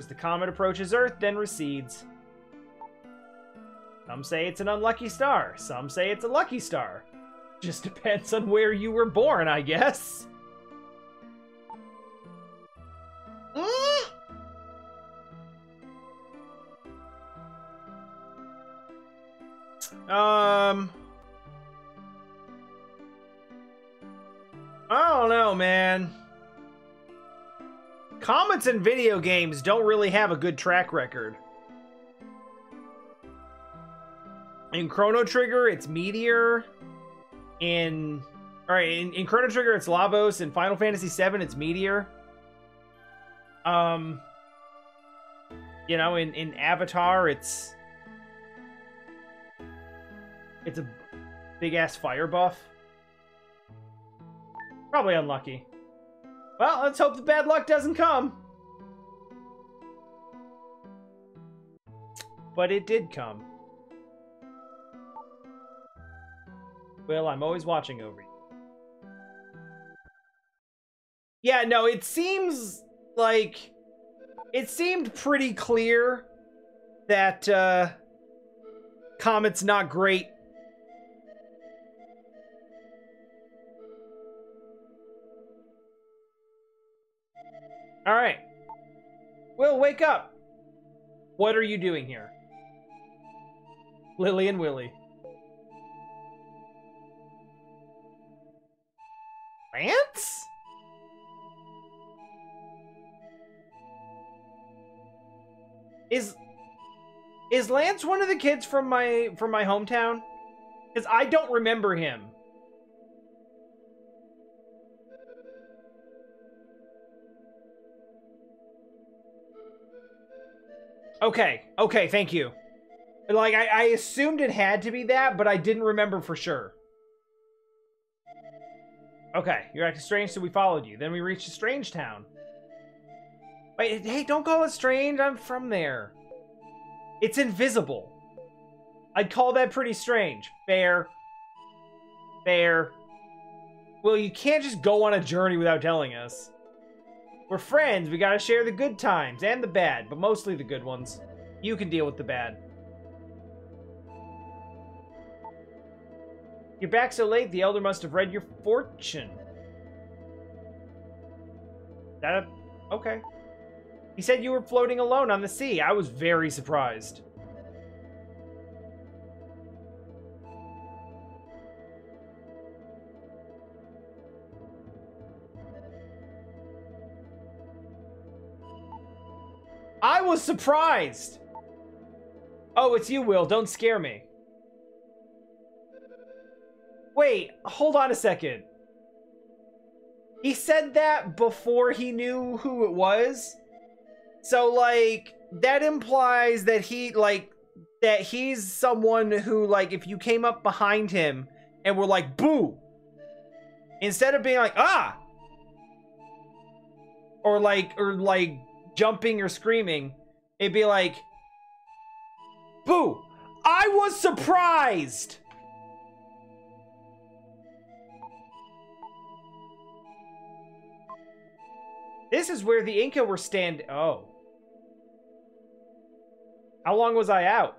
as the comet approaches Earth, then recedes. Some say it's an unlucky star. Some say it's a lucky star. Just depends on where you were born, I guess. I don't know, man. Comets in video games don't really have a good track record. In Chrono Trigger, it's Meteor. In Chrono Trigger, it's Lavos. In Final Fantasy VII, it's Meteor. You know, in Avatar, it's a big-ass fire buff. Probably unlucky. Well, let's hope the bad luck doesn't come. But it did come. Will, I'm always watching over you. Yeah, no, it seems like... It seemed pretty clear that, Comet's not great. Alright. Will, wake up! What are you doing here? Lily and Willy. Lance? Is Lance one of the kids from my hometown? Because I don't remember him. Okay, thank you. Like, I assumed it had to be that, but I didn't remember for sure. Okay, you're acting strange, so we followed you. Then we reached a strange town. Wait, hey, don't call it strange. I'm from there. It's invisible. I'd call that pretty strange. Fair. Fair. Well, you can't just go on a journey without telling us. We're friends. We gotta share the good times and the bad, but mostly the good ones. You can deal with the bad. You're back so late, the Elder must have read your fortune. Okay. He said you were floating alone on the sea. I was very surprised. I was surprised! Oh, it's you, Will. Don't scare me. Wait, hold on a second. He said that before he knew who it was? So, like, that implies that he's someone who, like, if you came up behind him and were like, boo! Instead of being like, ah! Or like, jumping or screaming, it'd be like, boo! I was surprised! This is where the Inca were standing. Oh. How long was I out?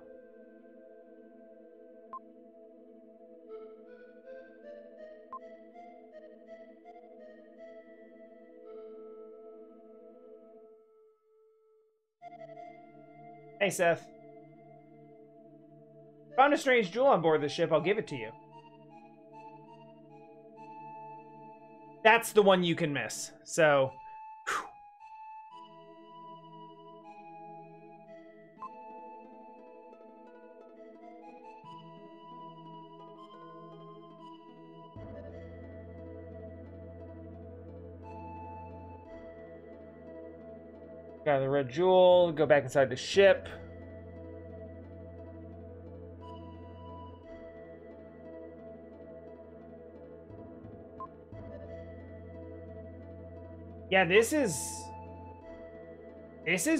Hey, Seth. Found a strange jewel on board the ship. I'll give it to you. That's the one you can miss. So... Got the red jewel, go back inside the ship. Yeah, this is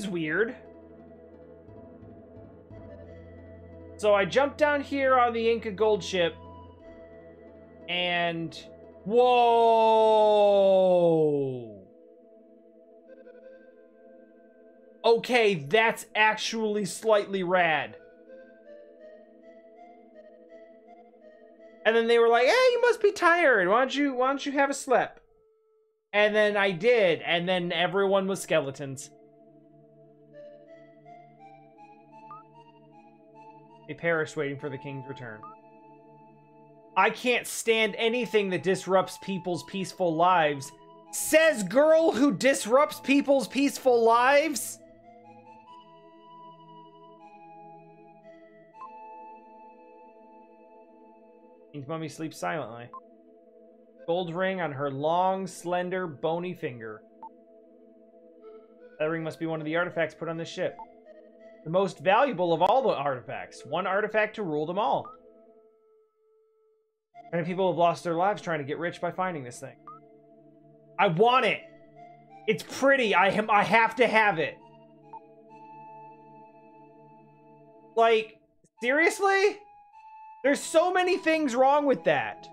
weird. So I jumped down here on the Inca gold ship and whoa. Okay, that's actually slightly rad. And then they were like, "Hey, you must be tired. Why don't you have a slip?" And then I did, and then everyone was skeletons. They perished waiting for the king's return. I can't stand anything that disrupts people's peaceful lives. Says girl who disrupts people's peaceful lives? King's mummy sleeps silently. Gold ring on her long, slender, bony finger. That ring must be one of the artifacts put on the ship. The most valuable of all the artifacts. One artifact to rule them all. Many people have lost their lives trying to get rich by finding this thing. I want it! It's pretty! I have to have it! Like, seriously? There's so many things wrong with that.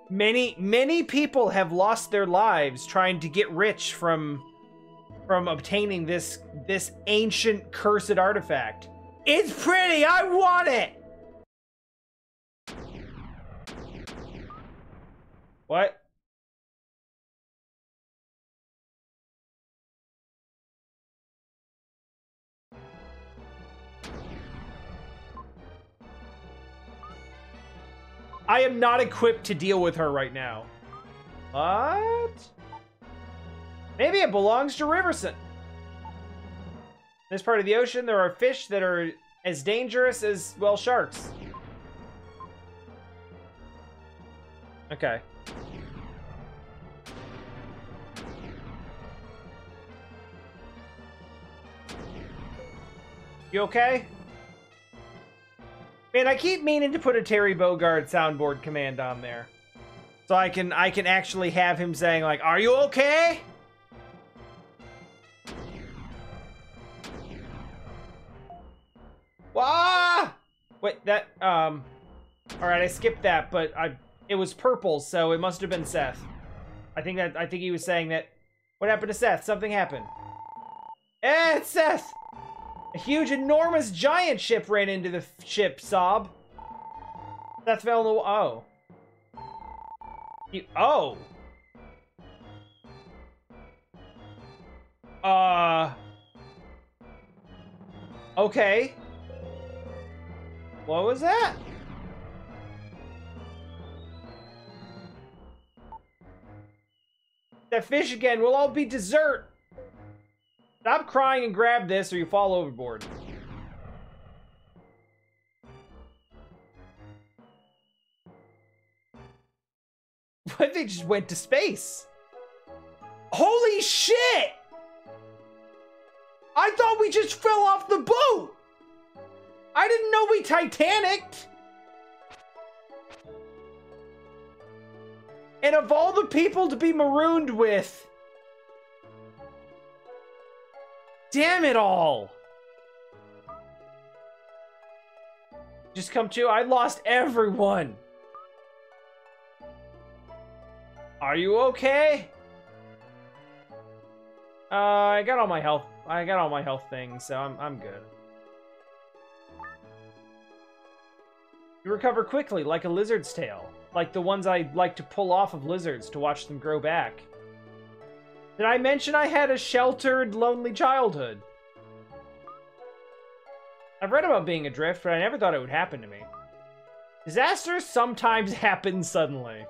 Many people have lost their lives trying to get rich from obtaining this ancient cursed artifact. It's pretty! I want it! What? I am not equipped to deal with her right now. What? Maybe it belongs to Riverson. In this part of the ocean, there are fish that are as dangerous as, well, sharks. Okay. You okay? Man, I keep meaning to put a Terry Bogard soundboard command on there. So I can actually have him saying, like, "Are you okay?" Wah! Wait, that, alright, I skipped that, but it was purple, so it must have been Seth. I think he was saying that, what happened to Seth? Something happened. Eh, it's Seth! A huge, enormous, giant ship ran into the ship, Sob. Seth fell in the... Oh. Oh! Okay. What was that? That fish again. We'll all be dessert. Stop crying and grab this or you fall overboard. What if they just went to space? Holy shit! I thought we just fell off the boat! I didn't know we Titanicked! And of all the people to be marooned with... Damn it all! Just come to, I lost everyone! Are you okay? I got all my health things, so I'm good. You recover quickly, like a lizard's tail. Like the ones I like to pull off of lizards to watch them grow back. Did I mention I had a sheltered, lonely childhood? I've read about being adrift, but I never thought it would happen to me. Disasters sometimes happen suddenly.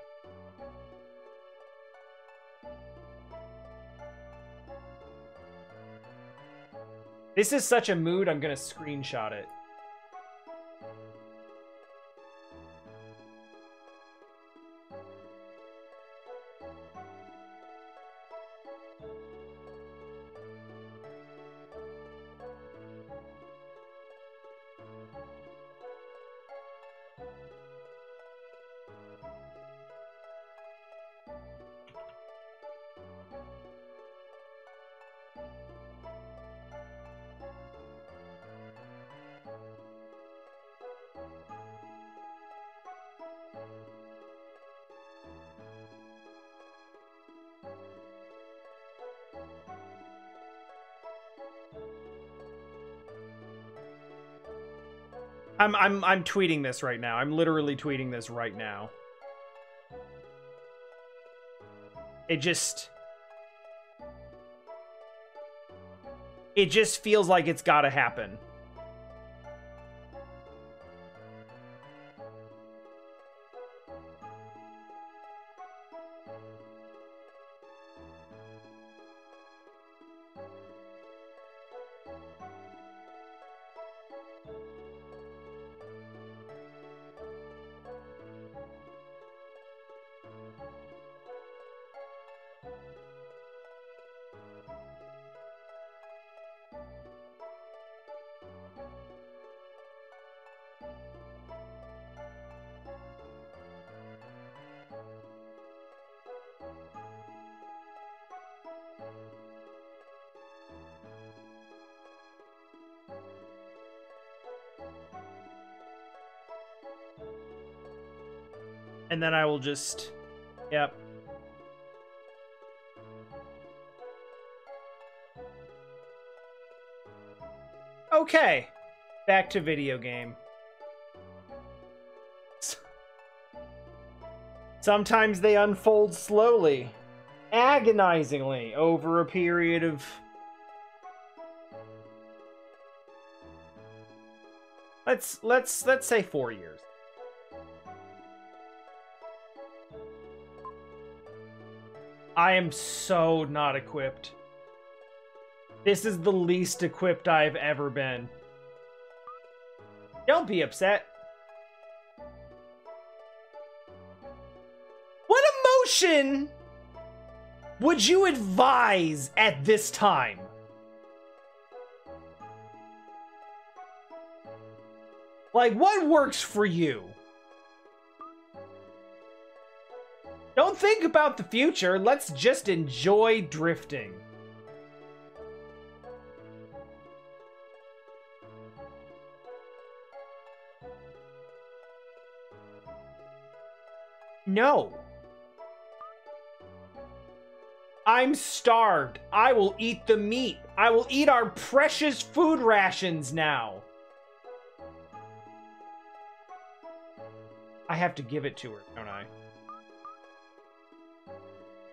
This is such a mood, I'm gonna screenshot it. I'm tweeting this right now. I'm literally tweeting this right now. It just feels like it's gotta happen. And then I will just... Yep. Okay. Back to video game. Sometimes they unfold slowly, agonizingly, over a period of... Let's say 4 years. I am so not equipped. This is the least equipped I've ever been. Don't be upset. What emotion would you advise at this time? Like, what works for you? Don't think about the future. Let's just enjoy drifting. No. I'm starved. I will eat the meat. I will eat our precious food rations now. I have to give it to her, don't I?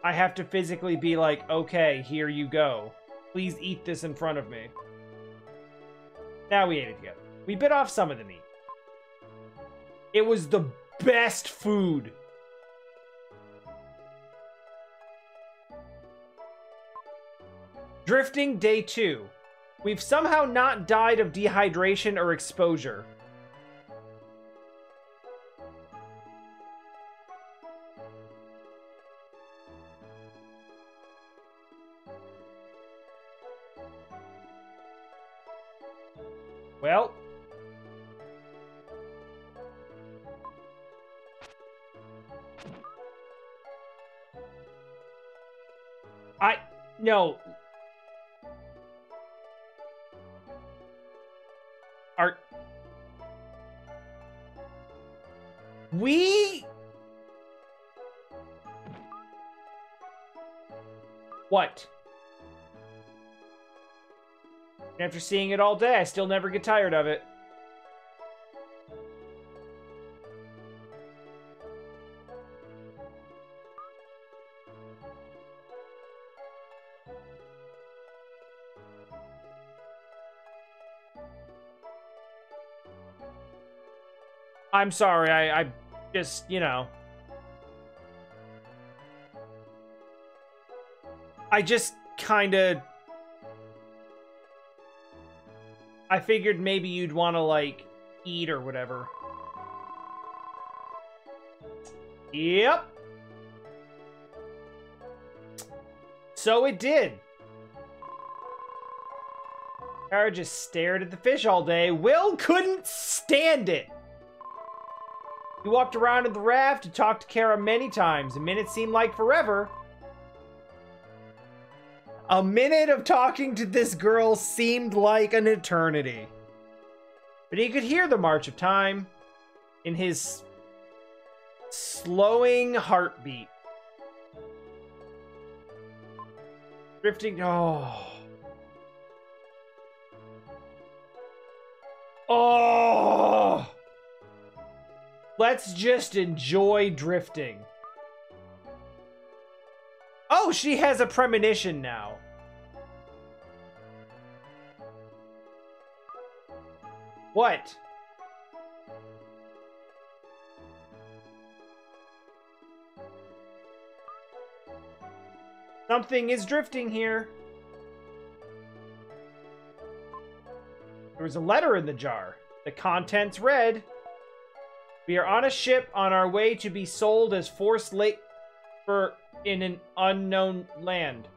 I have to physically be like, okay, here you go. Please eat this in front of me. Now we ate it together. We bit off some of the meat. It was the best food. Drifting day 2. We've somehow not died of dehydration or exposure. Well. No. What? After seeing it all day, I still never get tired of it. I'm sorry, I just, you know. I just kinda... I figured maybe you'd want to, like, eat or whatever. Yep. So it did. Kara just stared at the fish all day. Will couldn't stand it. He walked around in the raft and talked to Kara many times. A minute seemed like forever. A minute of talking to this girl seemed like an eternity. But he could hear the march of time in his slowing heartbeat. Drifting... Oh. Oh! Let's just enjoy drifting. Oh, she has a premonition now. What? Something is drifting here. There was a letter in the jar. The contents read, "We are on a ship on our way to be sold as forced labor in an unknown land."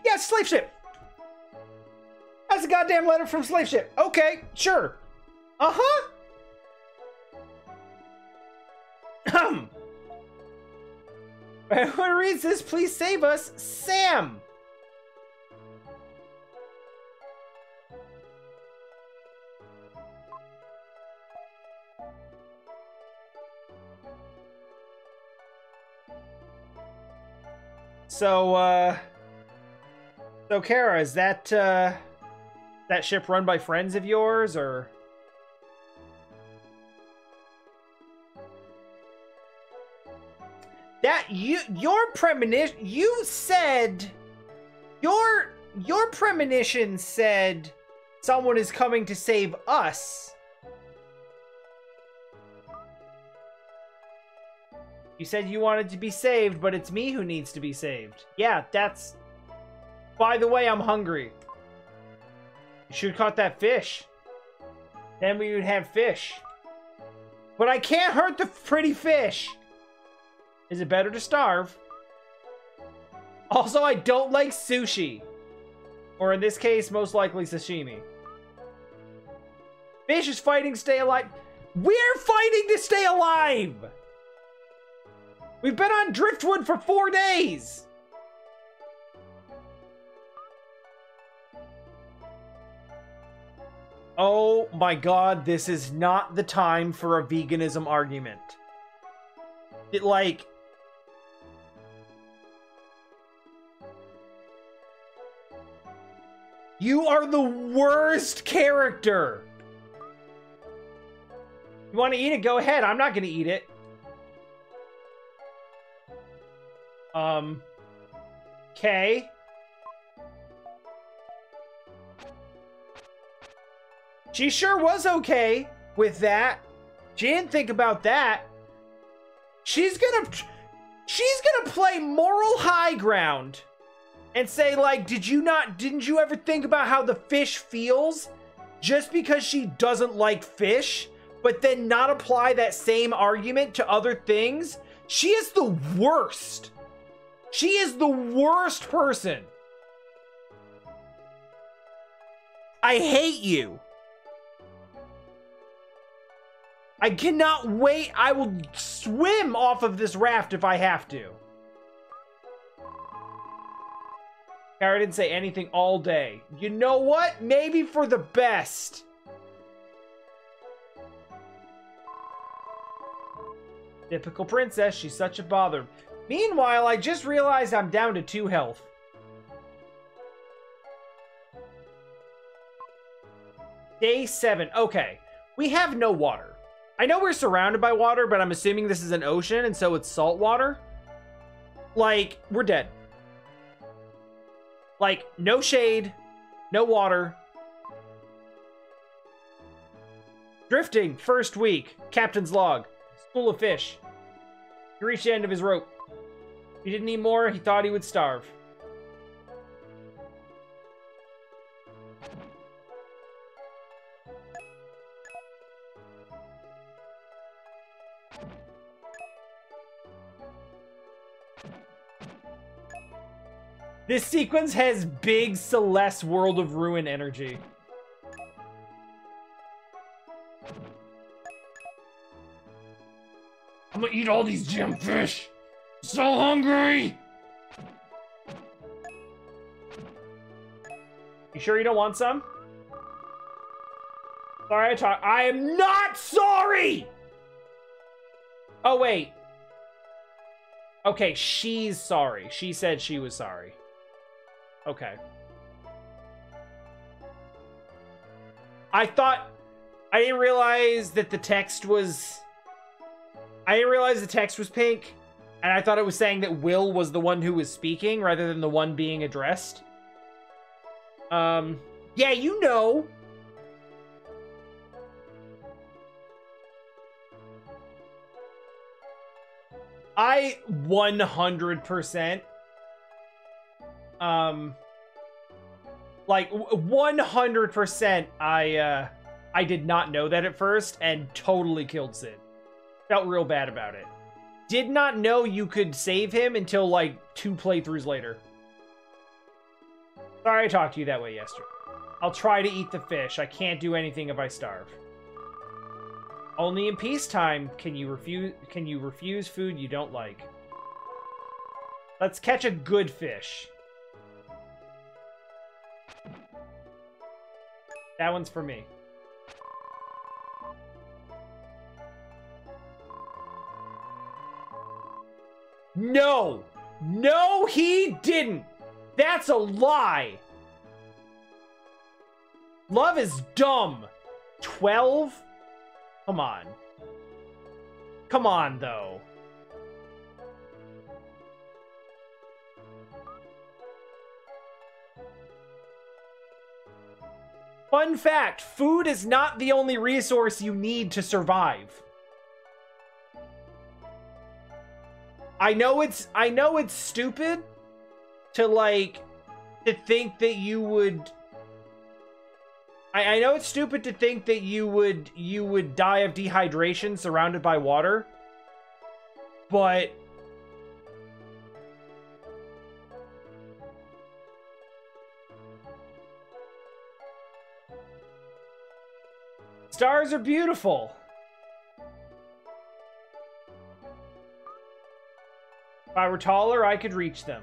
Yeah, slave ship. That's a goddamn letter from slave ship. Okay, sure. Uh-huh. Whoever reads this, please save us. Sam. So, Kara, is that ship run by friends of yours, or? That your premonition, you said, your premonition said someone is coming to save us. You said you wanted to be saved, but it's me who needs to be saved. Yeah, that's... By the way, I'm hungry. You should have caught that fish. Then we would have fish. But I can't hurt the pretty fish. Is it better to starve? Also, I don't like sushi. Or in this case, most likely sashimi. Fish is fighting to stay alive. We're fighting to stay alive! We've been on driftwood for 4 days! Oh my god, this is not the time for a veganism argument. It, like... You are the worst character! You want to eat it? Go ahead. I'm not going to eat it. Okay. She sure was okay with that. She didn't think about that. She's gonna play moral high ground and say, like, didn't you ever think about how the fish feels? Just because she doesn't like fish, but then not apply that same argument to other things? She is the worst. She is the worst person. I hate you. I cannot wait. I will swim off of this raft if I have to. Kara didn't say anything all day. You know what? Maybe for the best. Typical princess. She's such a bother. Meanwhile, I just realized I'm down to 2 health. Day 7. Okay. We have no water. I know we're surrounded by water, but I'm assuming this is an ocean, and so it's salt water. Like, we're dead. Like, no shade, no water. Drifting, first week. Captain's log. School of fish. He reached the end of his rope. If he didn't need more, he thought he would starve. This sequence has big Celeste World of Ruin energy. I'm gonna eat all these gemfish. So hungry. You sure you don't want some? Sorry, I am not sorry! Oh, wait. Okay, she's sorry. She said she was sorry. Okay. I didn't realize that the text was... I didn't realize the text was pink, and I thought it was saying that Will was the one who was speaking rather than the one being addressed. Yeah, you know. I 100%, like 100%, I did not know that at first and totally killed Sid. Felt real bad about it. Did not know you could save him until like 2 playthroughs later. Sorry I talked to you that way yesterday. I'll try to eat the fish. I can't do anything if I starve. Only in peacetime can you refuse food you don't like. Let's catch a good fish. That one's for me. No! No, he didn't! That's a lie! Love is dumb. 12? Come on. Come on, though. Fun fact, food is not the only resource you need to survive. I know it's stupid to think that you would I know it's stupid to think that you would die of dehydration surrounded by water, but stars are beautiful. If I were taller, I could reach them.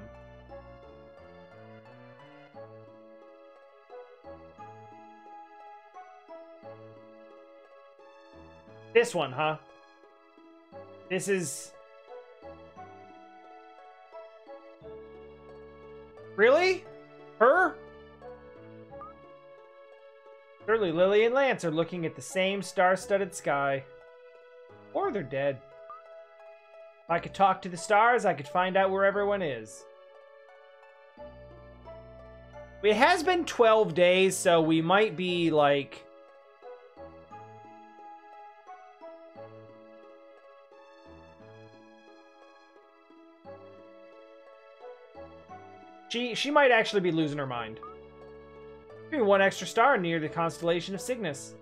This one, huh? This is... Really? Her? Surely Lily and Lance are looking at the same star-studded sky. Or they're dead. If I could talk to the stars, I could find out where everyone is. It has been 12 days, so we might be, like... She might actually be losing her mind. Maybe one extra star near the constellation of Cygnus.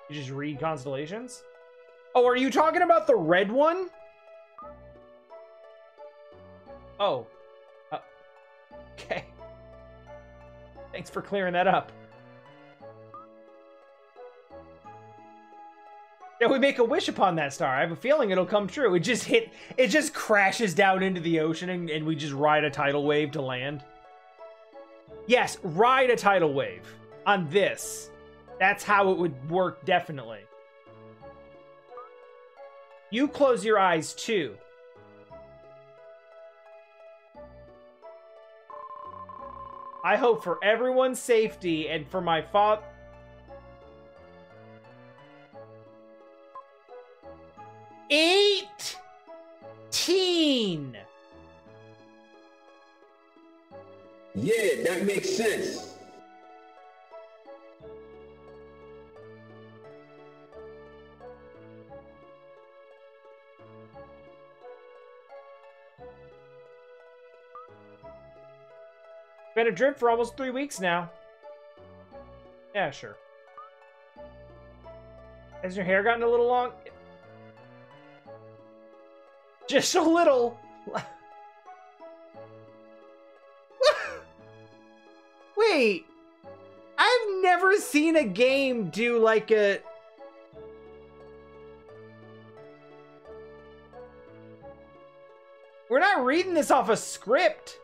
You just read constellations? Oh, are you talking about the red one? Oh. Okay. Thanks for clearing that up. Yeah, we make a wish upon that star. I have a feeling it'll come true. It just crashes down into the ocean and we just ride a tidal wave to land. Yes, ride a tidal wave on this. That's how it would work, definitely. You close your eyes, too. I hope for everyone's safety and for my father... 18! Yeah, that makes sense. Been adrift for almost 3 weeks now. Yeah, sure. Has your hair gotten a little long? Just a little. Wait. I've never seen a game do like a... We're not reading this off a script.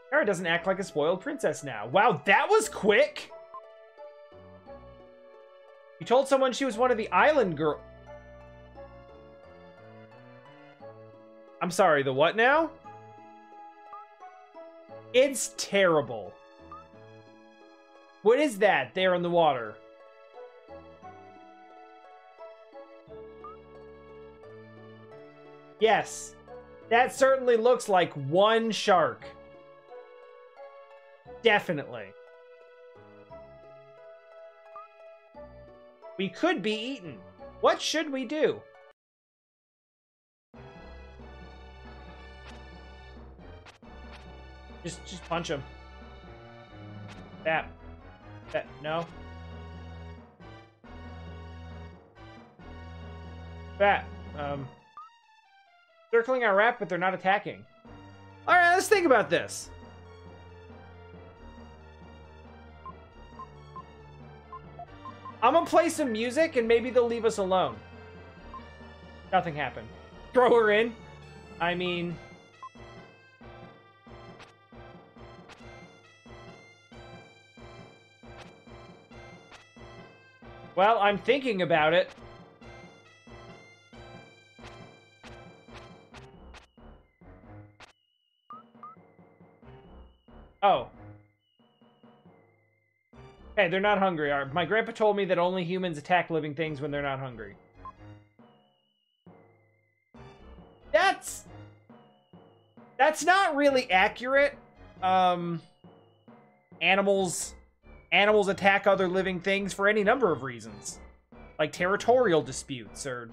Kara doesn't act like a spoiled princess now. Wow, that was quick. You told someone she was one of the island girl. I'm sorry, the what now? It's terrible. What is that there in the water? Yes, that certainly looks like one shark. Definitely. We could be eaten. What should we do? Just punch him. That, no. That, circling our raft, but they're not attacking. All right, let's think about this. I'm gonna play some music and maybe they'll leave us alone. Nothing happened. Throw her in. I mean... Well, I'm thinking about it. Oh. Hey, they're not hungry. My grandpa told me that only humans attack living things when they're not hungry. That's not really accurate. Animals attack other living things for any number of reasons. Like territorial disputes or...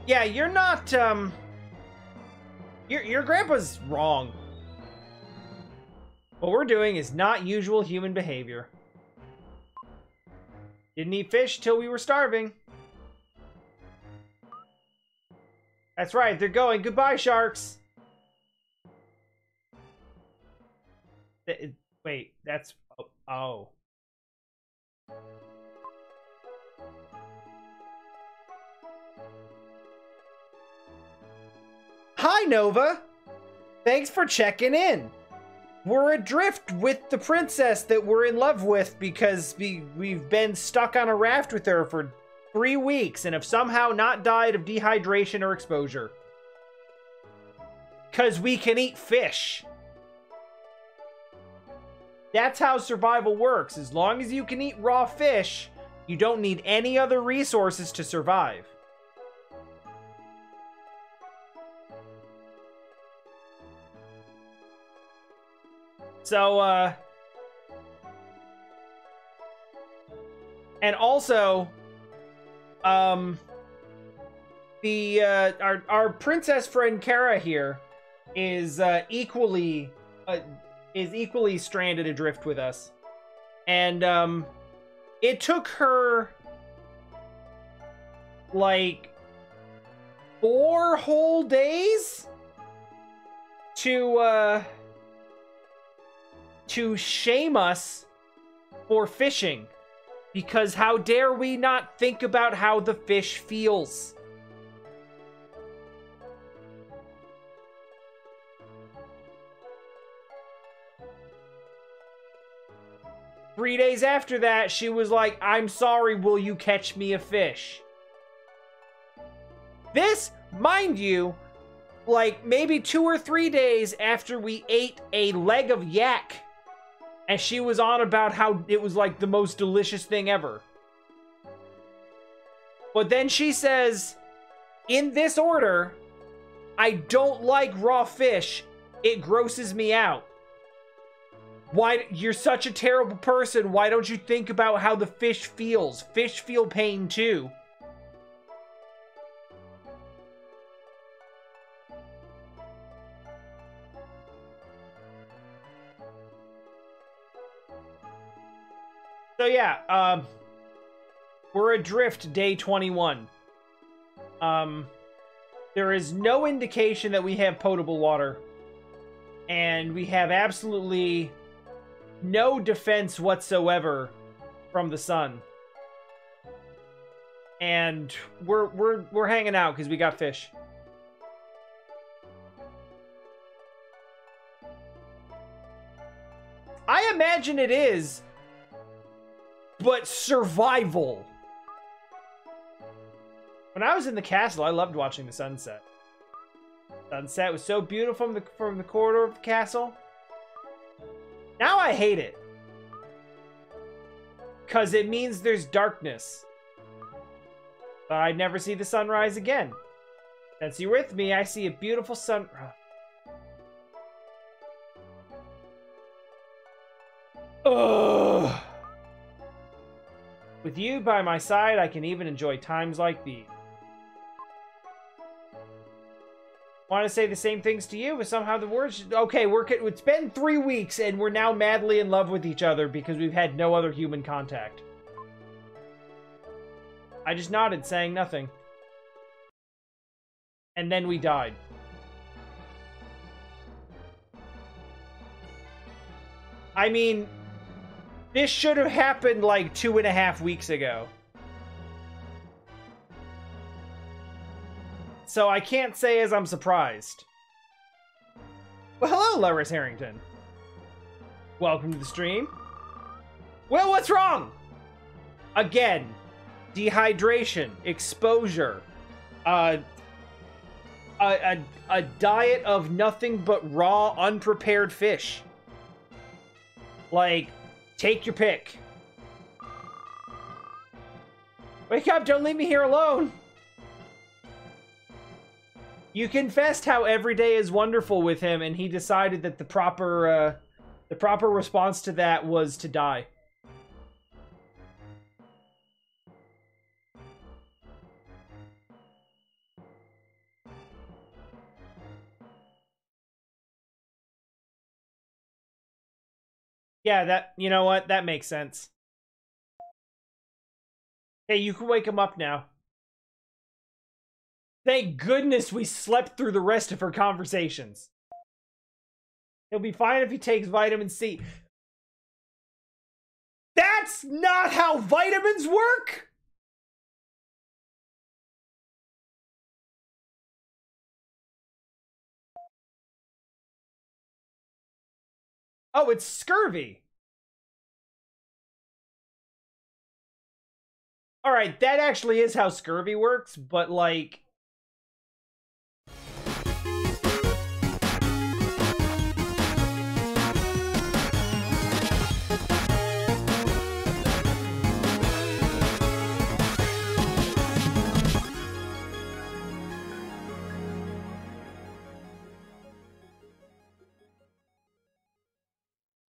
Yeah, you're not, Your grandpa's wrong. What we're doing is not usual human behavior. Didn't eat fish till we were starving. That's right, they're going. Goodbye, sharks. Wait, that's... Oh. Hi, Nova. Thanks for checking in. We're adrift with the princess that we're in love with because we've been stuck on a raft with her for 3 weeks and have somehow not died of dehydration or exposure. Because we can eat fish. That's how survival works. As long as you can eat raw fish, you don't need any other resources to survive. So, and also, our princess friend Kara here is equally stranded adrift with us, and it took her like 4 whole days to shame us for fishing, because how dare we not think about how the fish feels? Three days after that, she was like, I'm sorry, will you catch me a fish? This, mind you, like maybe 2 or 3 days after we ate a leg of yak. And she was on about how it was like the most delicious thing ever. But then she says, in this order, I don't like raw fish. It grosses me out. Why, you're such a terrible person. Why don't you think about how the fish feels? Fish feel pain too. So yeah, We're adrift day 21. There is no indication that we have potable water. And we have absolutely no defense whatsoever from the sun. And we're hanging out because we got fish. I imagine it is, but survival. When I was in the castle, I loved watching the sunset. Sunset was so beautiful from the corridor of the castle. Now I hate it. Because it means there's darkness. But I'd never see the sunrise again. Since you're with me, I see a beautiful sun... Ugh. With you by my side, I can even enjoy times like these. Want to say the same things to you, but somehow the words... Okay, it's been 3 weeks, and we're now madly in love with each other because we've had no other human contact. I just nodded, saying nothing. And then we died. I mean, this should have happened like 2.5 weeks ago. So I can't say as I'm surprised. Well, hello, Loris Harrington. Welcome to the stream. Well, what's wrong? Again, dehydration, exposure, a diet of nothing but raw, unprepared fish. Like, take your pick. Wake up, don't leave me here alone. You confessed how every day is wonderful with him, and he decided that the proper response to that was to die. Yeah, you know what? That makes sense. Hey, you can wake him up now. Thank goodness we slept through the rest of her conversations. He'll be fine if he takes vitamin C. That's not how vitamins work! Oh, it's scurvy. Alright, that actually is how scurvy works, but like...